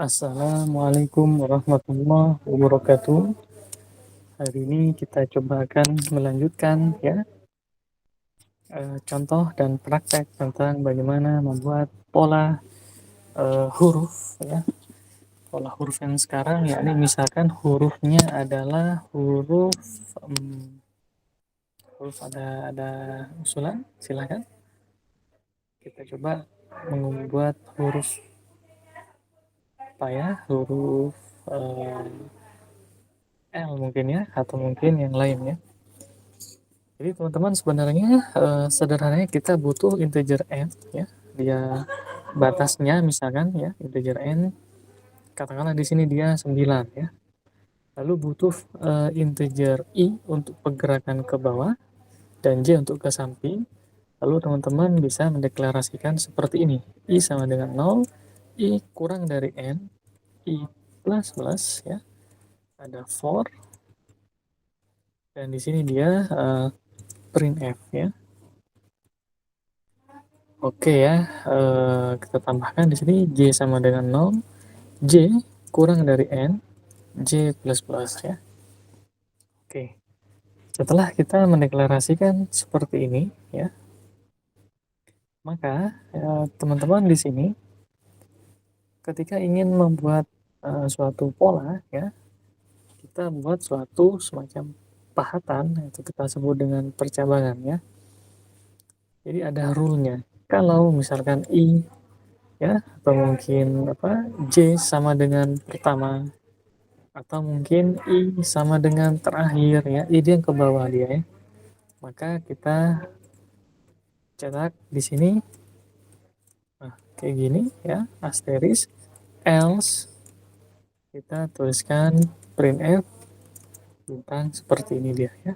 Assalamualaikum warahmatullahi wabarakatuh. Hari ini kita coba akan melanjutkan ya contoh dan praktek tentang bagaimana membuat pola huruf ya. Pola huruf yang sekarang yakni misalkan hurufnya adalah huruf ada usulan, silakan. Kita coba membuat huruf apa ya? Huruf L mungkin ya atau mungkin yang lain ya. Jadi teman-teman sebenarnya sederhananya kita butuh integer n ya. Dia batasnya misalkan ya integer n, katakanlah di sini dia 9 ya. Lalu butuh integer i untuk pergerakan ke bawah dan j untuk ke samping. Lalu teman-teman bisa mendeklarasikan seperti ini. I sama dengan 0, i kurang dari n, i plus plus ya. Ada for dan di sini dia printf ya. Oke ya, kita tambahkan di sini J sama dengan 0, J kurang dari N, J plus plus ya. Oke, setelah kita mendeklarasikan seperti ini ya, maka teman-teman di sini ketika ingin membuat suatu pola ya, kita buat suatu semacam pahatan, itu kita sebut dengan percabangan ya. Jadi ada rule-nya. Kalau misalkan I ya atau mungkin J sama dengan pertama atau mungkin I sama dengan terakhir ya, I yang ke bawah dia ya, maka kita cetak di sini kayak gini ya, asterisk, else kita tuliskan printf tentang seperti ini dia ya.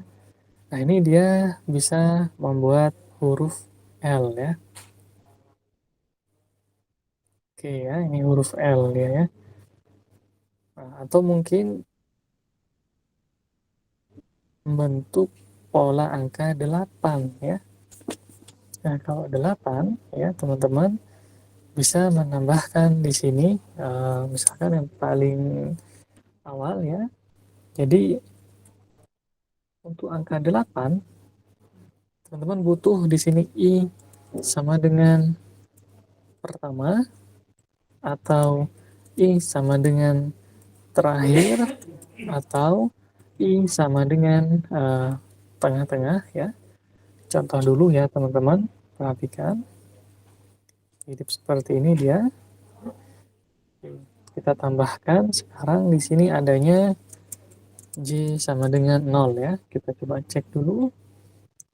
Nah ini dia bisa membuat huruf L ya. Oke ya, ini huruf L dia ya. Nah, atau mungkin membentuk pola angka 8 ya. Nah, kalau 8 ya teman-teman bisa menambahkan di sini misalkan yang paling awal ya. Jadi untuk angka 8 teman-teman butuh di sini I sama dengan pertama atau I sama dengan terakhir atau I sama dengan tengah-tengah ya. Contoh dulu ya teman-teman, perhatikan. Jadi seperti ini dia. Kita tambahkan sekarang di sini adanya J sama dengan 0 ya. Kita coba cek dulu.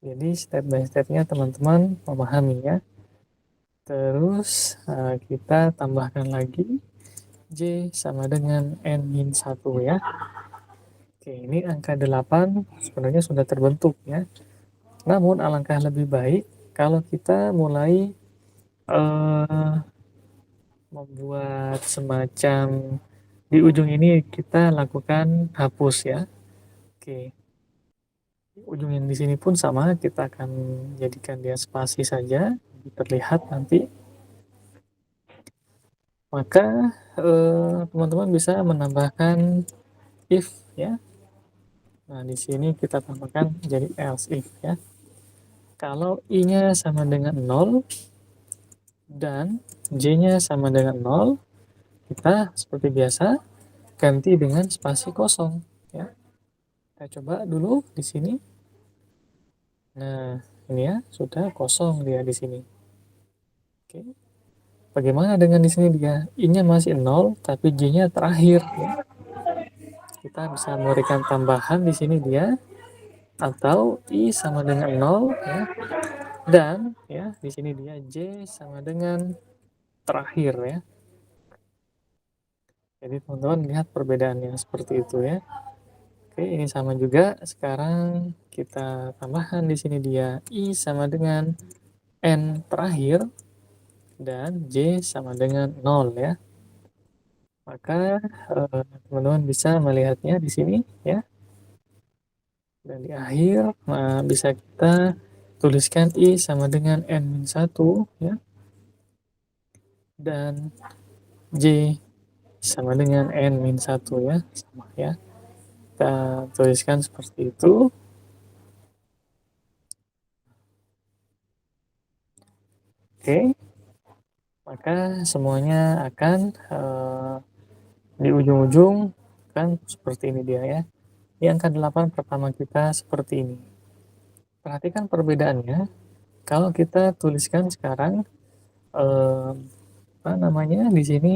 Jadi step by stepnya teman-teman memahami ya. Terus kita tambahkan lagi J sama dengan N-1 ya. Oke, ini angka 8 sebenarnya sudah terbentuk ya. Namun alangkah lebih baik kalau kita mulai membuat semacam di ujung ini kita lakukan hapus ya. Oke. Ujung yang di sini pun sama, kita akan jadikan dia spasi saja, terlihat nanti. Maka teman-teman bisa menambahkan if ya. Nah, di sini kita tambahkan jadi else if ya. Kalau i-nya sama dengan 0 dan j-nya sama dengan 0, kita seperti biasa ganti dengan spasi kosong ya. Kita coba dulu di sini. Nah, ini ya, sudah kosong dia di sini. Oke. Bagaimana dengan di sini dia? I-nya masih 0 tapi J-nya terakhir ya. Kita bisa memberikan tambahan di sini dia atau I sama dengan 0 ya. Dan ya, di sini dia J sama dengan terakhir ya. Jadi teman-teman lihat perbedaannya seperti itu ya. Oke, ini sama juga. Sekarang kita tambahkan di sini dia I sama dengan N terakhir dan J sama dengan 0 ya. Maka teman-teman bisa melihatnya di sini ya. Dan di akhir bisa kita tuliskan I sama dengan N-1 ya. Dan J sama dengan N min satu ya, sama ya. Kita tuliskan seperti itu. Oke, maka semuanya akan di ujung-ujung kan seperti ini dia ya. Di angka 8 pertama kita seperti ini. Perhatikan perbedaannya. Kalau kita tuliskan sekarang eh, apa namanya di sini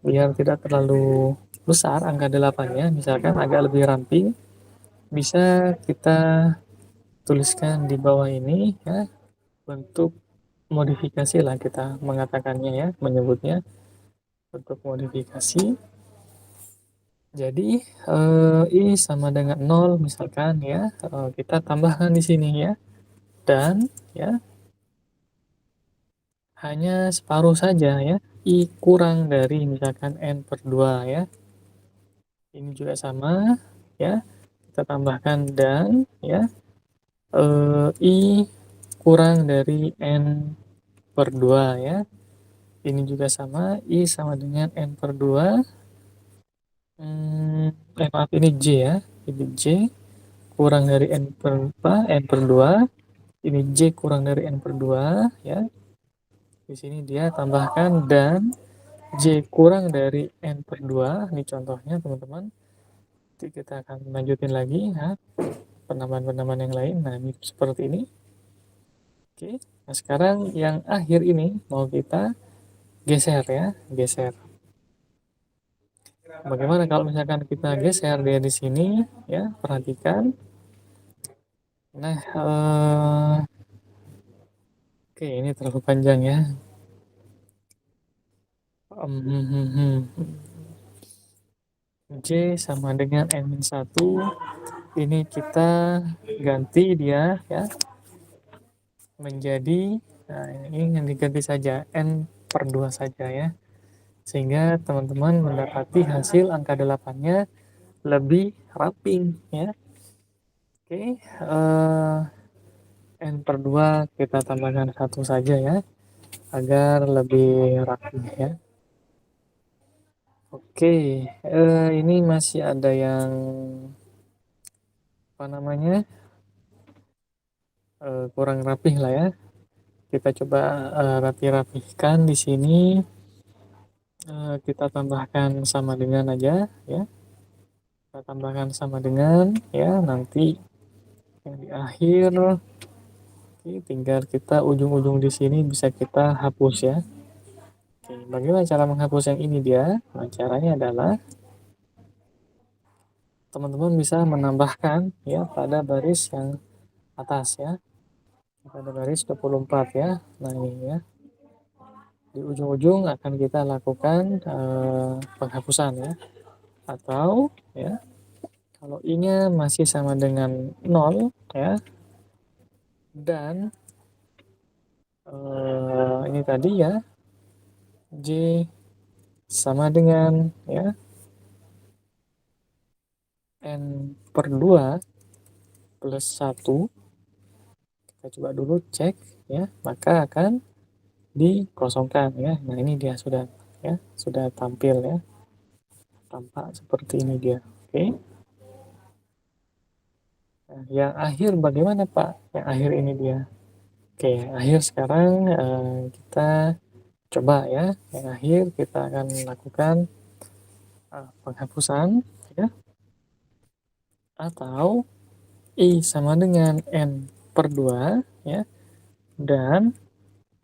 biar tidak terlalu besar angka 8-nya, misalkan agak lebih ramping, bisa kita tuliskan di bawah ini ya, bentuk modifikasi lah kita mengatakannya ya, menyebutnya bentuk modifikasi. Jadi I sama dengan 0 misalkan ya, kita tambahkan di sini ya, dan ya hanya separuh saja ya, I kurang dari misalkan N per 2 ya. Ini juga sama ya, kita tambahkan dan ya, I kurang dari N per 2 ya. Ini juga sama, I sama dengan N per 2. Maaf, ini J ya. Ini J kurang dari N per apa? N per 2. Ini J kurang dari N per 2 ya. Di sini dia tambahkan dan J kurang dari N per 2. Ini contohnya teman-teman. Nanti kita akan lanjutin lagi ya, penambahan-penambahan yang lain. Nah, ini seperti ini. Oke. Nah, sekarang yang akhir ini mau kita geser ya, geser. Bagaimana kalau misalkan kita geser dia di sini ya, perhatikan. Nah, oke ini terlalu panjang ya. J sama dengan N-1. Ini kita ganti dia ya menjadi, nah ini yang diganti saja N per 2 saja ya. Sehingga teman-teman mendapati hasil angka 8-nya lebih ramping ya. Oke, N per 2 kita tambahkan satu saja ya, agar lebih rapi ya. Oke, ini masih ada yang apa namanya kurang rapih lah ya. Kita coba rapi-rapihkan di sini. Kita tambahkan sama dengan aja ya. Kita tambahkan sama dengan ya, nanti yang di akhir. Oke, tinggal kita ujung-ujung di sini bisa kita hapus ya. Oke, bagaimana cara menghapus yang ini dia? Nah, caranya adalah teman-teman bisa menambahkan ya pada baris yang atas ya. Pada baris 24 ya. Nah, ini ya. Di ujung-ujung akan kita lakukan penghapusan ya. Atau ya, kalau I-nya masih sama dengan 0 ya, dan ini tadi ya, J sama dengan ya N per 2 plus 1, kita coba dulu cek ya, maka akan dikosongkan ya. Nah, ini dia sudah ya, sudah tampil ya, tampak seperti ini dia. Oke. Nah, yang akhir bagaimana Pak? Yang akhir ini dia. Oke, yang akhir sekarang kita coba ya. Yang akhir kita akan lakukan penghapusan ya, atau I sama dengan N per 2 ya, dan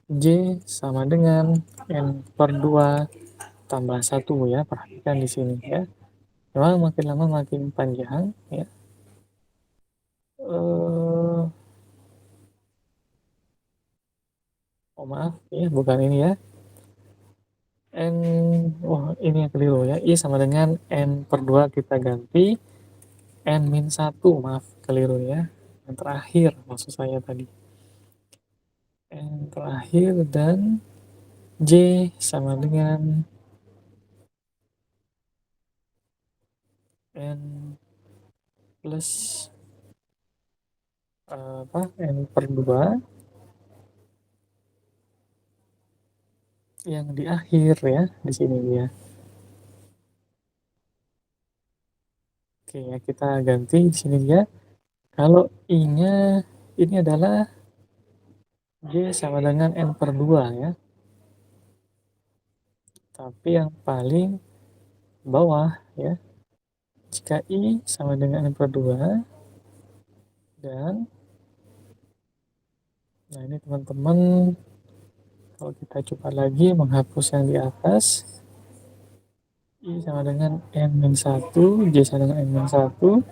J sama dengan N per 2 tambah 1 ya. Perhatikan di sini ya. Memang makin lama makin panjang ya. Oh maaf ya, bukan ini ya. N, ini yang keliru ya. I sama dengan N per 2 kita ganti N min 1, maaf keliru ya. Yang terakhir maksud saya tadi. N terakhir dan J sama dengan N plus apa N per 2 yang di akhir ya, di sini dia. Oke ya, kita ganti di sini dia. Kalau I-nya ini adalah J sama dengan N per 2 ya. Tapi yang paling bawah ya. Jika I sama dengan N per 2 dan nah ini teman-teman kalau kita coba lagi menghapus yang di atas I sama dengan N-1, J sama dengan N-1.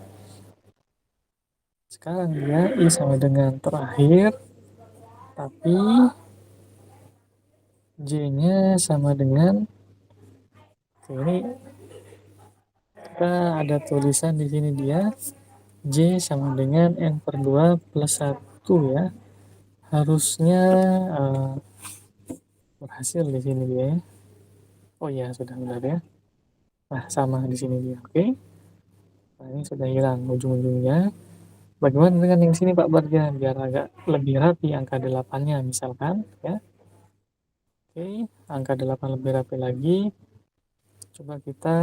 Sekarang dia I sama dengan terakhir, tapi J-nya sama dengan ini kita ada tulisan di sini dia J sama dengan N per 2 plus 1 ya. Harusnya uh, berhasil di sini dia ya. Oh iya, sudah benar ya. Nah, sama di sini dia. Oke. Nah, ini sudah hilang ujung-ujungnya. Bagaimana dengan yang sini Pak Barja? Biar agak lebih rapi angka 8-nya misalkan ya. Oke, angka 8 lebih rapi lagi. Coba kita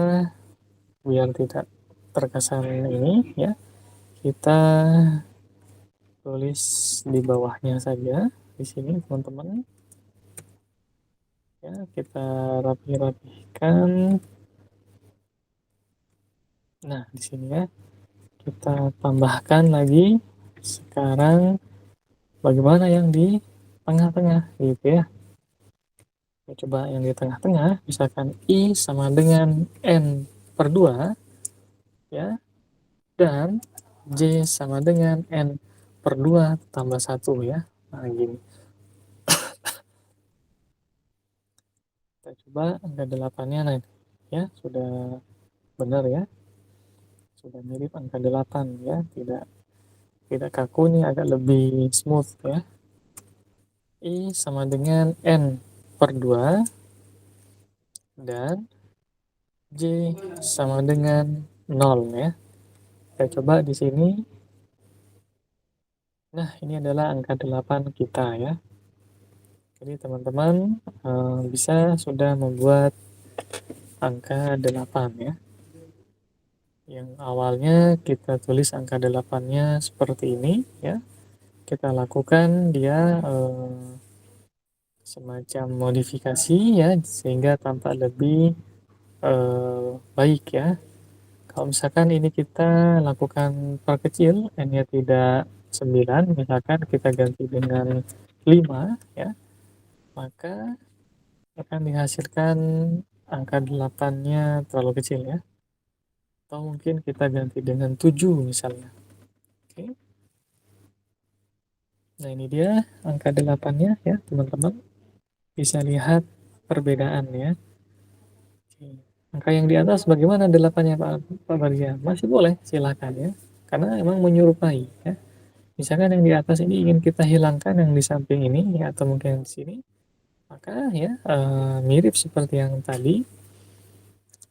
biar tidak terkesan ini ya. Kita tulis di bawahnya saja di sini teman-teman. Ya, kita rapi-rapikan. Nah, di sini ya. Kita tambahkan lagi. Sekarang bagaimana yang di tengah-tengah gitu ya. Ya, coba yang di tengah-tengah, misalkan I sama dengan N per 2 ya, dan J sama dengan N per 2 tambah 1 ya. Nah, gini. Kita coba angka 8-nya nah, ya, sudah benar ya. Sudah mirip angka 8 ya, tidak kaku nih, agak lebih smooth ya. I sama dengan N per 2 dan J sama dengan 0 ya. Kita coba di sini. Nah, ini adalah angka 8 kita ya. Jadi teman-teman bisa sudah membuat angka 8 ya. Yang awalnya kita tulis angka 8-nya seperti ini ya. Kita lakukan dia semacam modifikasi ya sehingga tampak lebih baik ya. Kalau misalkan ini kita lakukan perkecil, n-nya tidak 9, misalkan kita ganti dengan 5 ya, maka akan dihasilkan angka 8-nya terlalu kecil ya. Atau mungkin kita ganti dengan 7 misalnya. Oke. Nah, ini dia angka 8-nya ya, teman-teman. Bisa lihat perbedaan ya. Oke. Angka yang di atas bagaimana 8-nya Pak Bagja? Masih boleh, silakan ya. Karena emang menyerupai ya. Misalkan yang di atas ini ingin kita hilangkan yang di samping ini ya, atau mungkin di sini, maka ya mirip seperti yang tadi,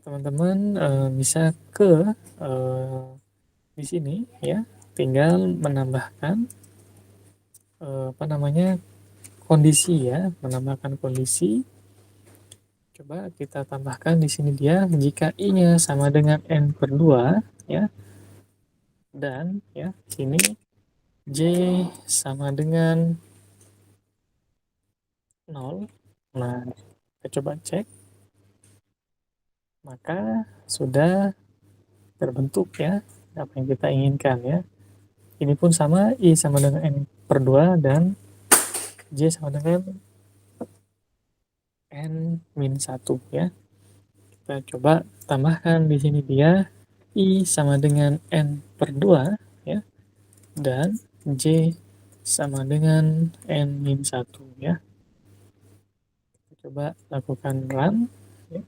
teman-teman bisa ke di sini ya, tinggal menambahkan apa namanya kondisi ya, menambahkan kondisi. Coba kita tambahkan di sini dia jika I-nya sama dengan N per 2 ya, dan ya sini J sama dengan 0. Nah, kita coba cek, maka sudah terbentuk ya apa yang kita inginkan ya. Ini pun sama, I sama dengan N per 2 dan J sama dengan N min 1 ya. Kita coba tambahkan di sini dia I sama dengan N per 2 ya, dan J sama dengan N min 1 ya. Kita coba lakukan run ya.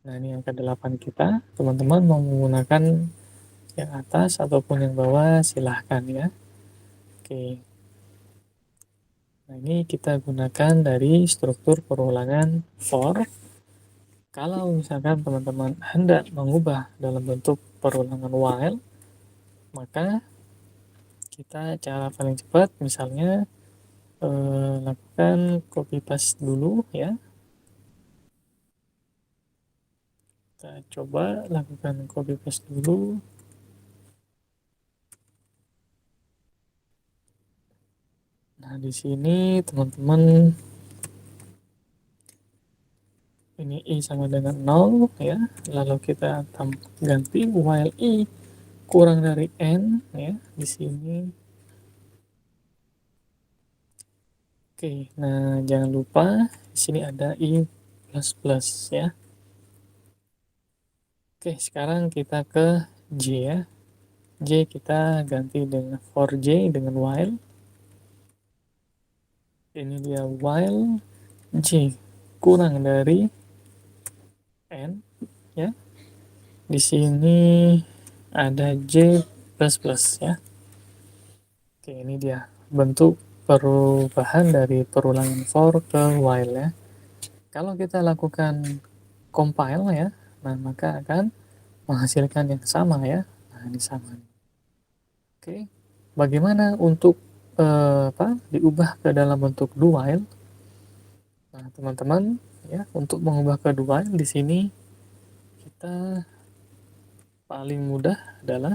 Nah, ini angka 8 kita. Teman-teman mau menggunakan yang atas ataupun yang bawah silahkan ya. Oke. Nah, ini kita gunakan dari struktur perulangan for. Kalau misalkan teman-teman hendak mengubah dalam bentuk perulangan while, maka kita cara paling cepat misalnya lakukan copy paste dulu ya. Kita coba lakukan copy paste dulu. Nah, di sini teman-teman ini i sama dengan 0 ya. Lalu kita ganti while i kurang dari n ya di sini. Oke, nah jangan lupa di sini ada i plus plus ya. Oke, sekarang kita ke j ya. J kita ganti dengan for j dengan while. Ini dia while j kurang dari n ya. Di sini ada j plus plus ya. Oke, ini dia bentuk perubahan dari perulangan for ke while ya. Kalau kita lakukan compile ya, nah maka akan menghasilkan yang sama ya. Nah, ini sama. Oke. Bagaimana untuk diubah ke dalam bentuk do while? Nah, teman-teman ya, untuk mengubah ke do while di sini kita paling mudah adalah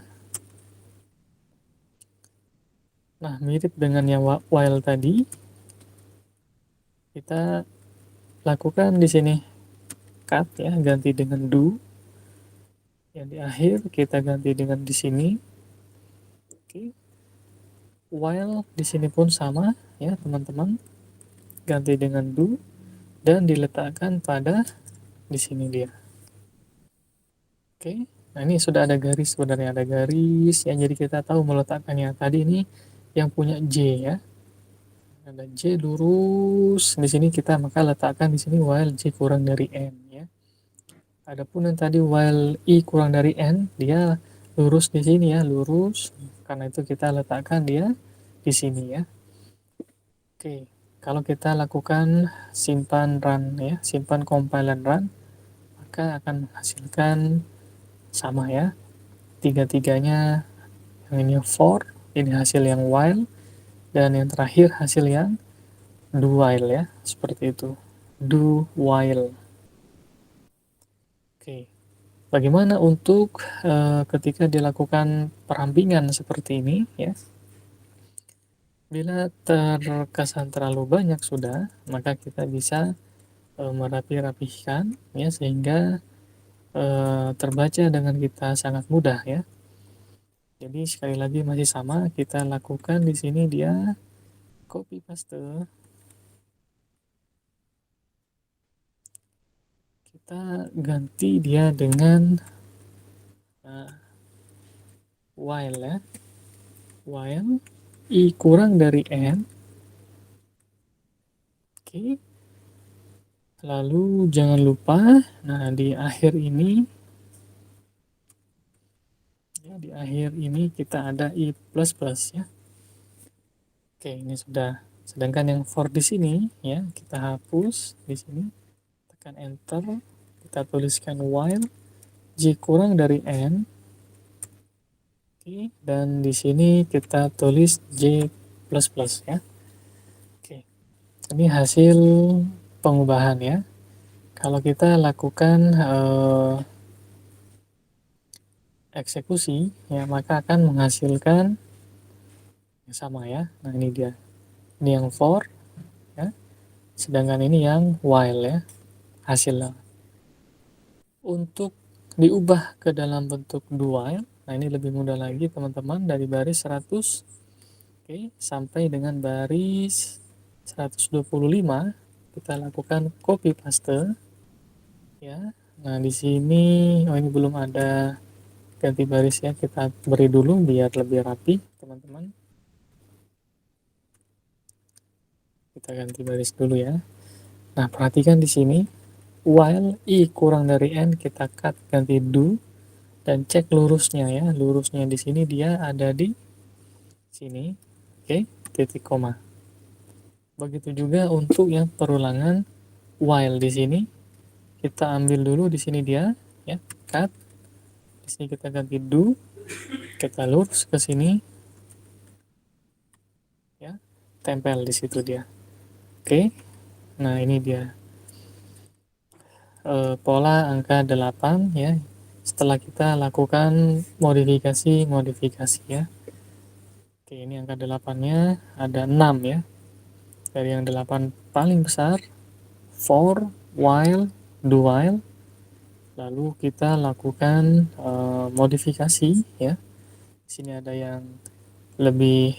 nah mirip dengan yang while tadi, kita lakukan di sini cut ya, ganti dengan do. Yang di akhir kita ganti dengan di sini. Oke. While di sini pun sama ya, teman-teman. Ganti dengan do dan diletakkan pada di sini dia. Oke. Nah, ini sudah ada garis, sebenarnya ada garis ya, jadi kita tahu meletakkannya. Tadi ini yang punya J ya. Ada J lurus di sini, kita maka letakkan di sini while J kurang dari N ya. Adapun yang tadi while I kurang dari N, dia lurus di sini ya, lurus. Karena itu kita letakkan dia di sini ya. Oke, kalau kita lakukan simpan run ya, simpan compile dan run, maka akan menghasilkan sama ya. Tiga-tiganya, yang ini for, ini hasil yang while, dan yang terakhir hasil yang do while ya, seperti itu. Do while. Oke. Bagaimana untuk ketika dilakukan perampingan seperti ini ya? Bila terkesan terlalu banyak sudah, maka kita bisa merapi-rapihkan ya, sehingga terbaca dengan kita sangat mudah ya. Jadi sekali lagi masih sama, kita lakukan di sini dia copy paste. Kita ganti dia dengan while ya. While i kurang dari n. Oke. Lalu jangan lupa, nah di akhir ini ya, di akhir ini kita ada i plus plus ya. Oke, ini sudah. Sedangkan yang for di sini ya, kita hapus di sini. Tekan enter, kita tuliskan while j kurang dari n. Oke, dan di sini kita tulis j plus plus ya. Oke. Ini hasil pengubahan ya. Kalau kita lakukan eksekusi ya, maka akan menghasilkan yang sama ya. Nah, ini dia. Ini yang for ya. Sedangkan ini yang while ya. Hasilnya. Untuk diubah ke dalam bentuk do while, nah ini lebih mudah lagi teman-teman, dari baris 100 oke, sampai dengan baris 125 kita lakukan copy paste ya. Nah, di sini ini belum ada ganti baris ya, kita beri dulu biar lebih rapi teman-teman. Kita ganti baris dulu ya. Nah, perhatikan di sini while i kurang dari n, kita cut ganti do dan cek lurusnya ya. Lurusnya di sini dia ada di sini. Oke, titik koma. Begitu juga untuk yang perulangan while di sini. Kita ambil dulu di sini dia ya, cut. Di sini kita ganti do, kita lurus ke sini ya. Tempel di situ dia. Oke. Nah, ini dia pola angka 8 ya. Setelah kita lakukan modifikasi ya. Oke, ini angka 8-nya ada 6 ya. Dari yang 8 paling besar, for, while, do while, lalu kita lakukan modifikasi ya. Di sini ada yang lebih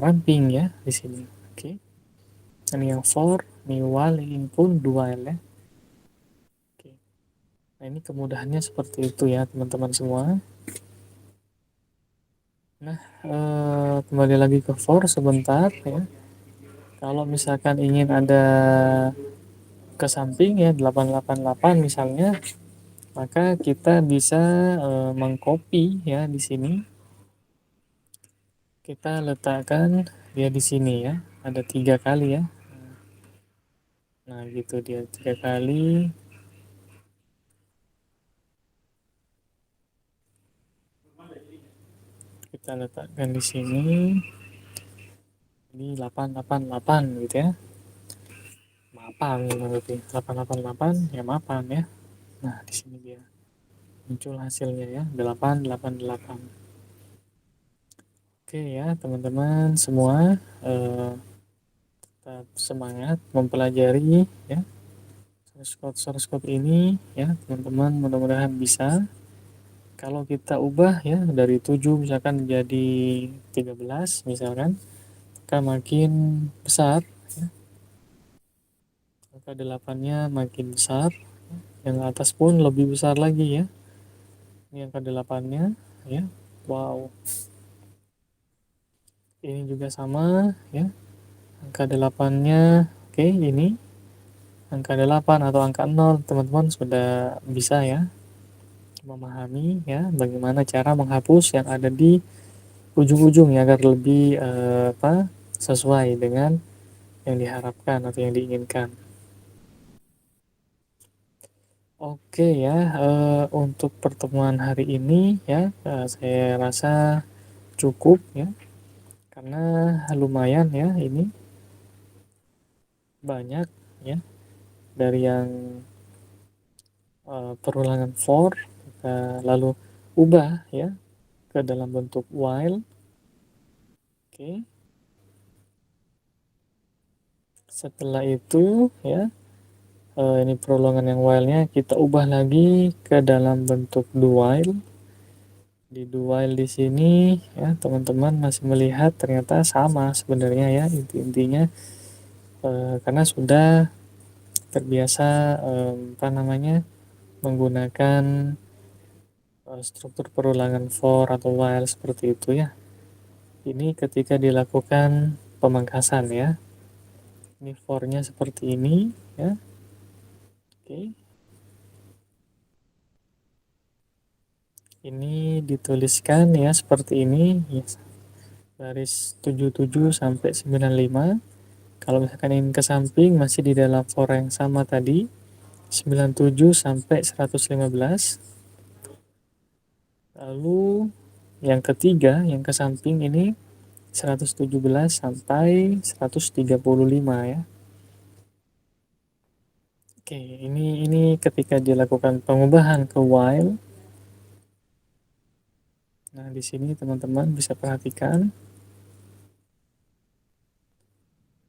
ramping ya di sini. Oke. Ini yang for, ini while, ini pun do while ya. Oke. Nah, ini kemudahannya seperti itu ya, teman-teman semua. Nah, kembali lagi ke for sebentar ya. Kalau misalkan ingin ada ke samping ya 888 misalnya, maka kita bisa mengcopy ya di sini. Kita letakkan dia di sini ya. Ada 3 kali ya. Nah, gitu dia 3 kali. Kita letakkan di sini. Ini 888 gitu ya. Mapan berarti 888 ya mapan ya. Nah, di sini dia muncul hasilnya ya 888. Oke ya teman-teman semua, tetap semangat mempelajari ya source code ini ya teman-teman, mudah-mudahan bisa. Kalau kita ubah ya dari 7 misalkan jadi 13 misalkan, maka makin besar ya. Angka 8-nya makin besar, yang atas pun lebih besar lagi ya. Ini angka 8-nya ya. Wow. Ini juga sama ya. Angka 8-nya oke, ini angka 8 atau angka 0 teman-teman sudah bisa ya memahami ya bagaimana cara menghapus yang ada di ujung-ujung ya agar lebih sesuai dengan yang diharapkan atau yang diinginkan. Oke ya, untuk pertemuan hari ini ya, saya rasa cukup ya, karena lumayan ya ini banyak ya dari yang perulangan for kita lalu ubah ya ke dalam bentuk while. Oke, setelah itu ya ini perulangan yang while-nya kita ubah lagi ke dalam bentuk do while. Di do while di sini ya teman-teman masih melihat ternyata sama sebenarnya ya intinya karena sudah terbiasa apa namanya menggunakan struktur perulangan for atau while seperti itu ya. Ini ketika dilakukan pemangkasan ya. Ini for-nya seperti ini ya. Oke. Ini dituliskan ya seperti ini ya. Baris 77 sampai 95. Kalau misalkan ingin ke samping masih di dalam for yang sama tadi 97 sampai 115. Lalu yang ketiga yang ke samping ini 117 sampai 135 ya. Oke, ini ketika dilakukan pengubahan ke while. Nah, di sini teman-teman bisa perhatikan.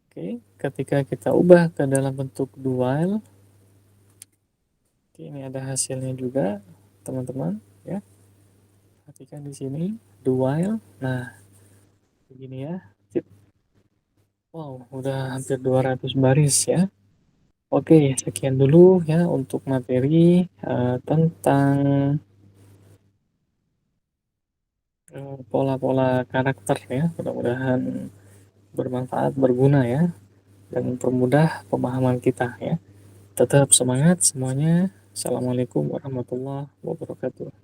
Oke, ketika kita ubah ke dalam bentuk do while. Oke, ini ada hasilnya juga, teman-teman, ya. Perhatikan di sini do while. Nah, begini ya. Wow, udah hampir 200 baris ya. Oke, sekian dulu ya untuk materi tentang pola-pola karakter ya. Mudah-mudahan bermanfaat, berguna ya, dan mempermudah pemahaman kita ya. Tetap semangat semuanya. Assalamualaikum warahmatullahi wabarakatuh.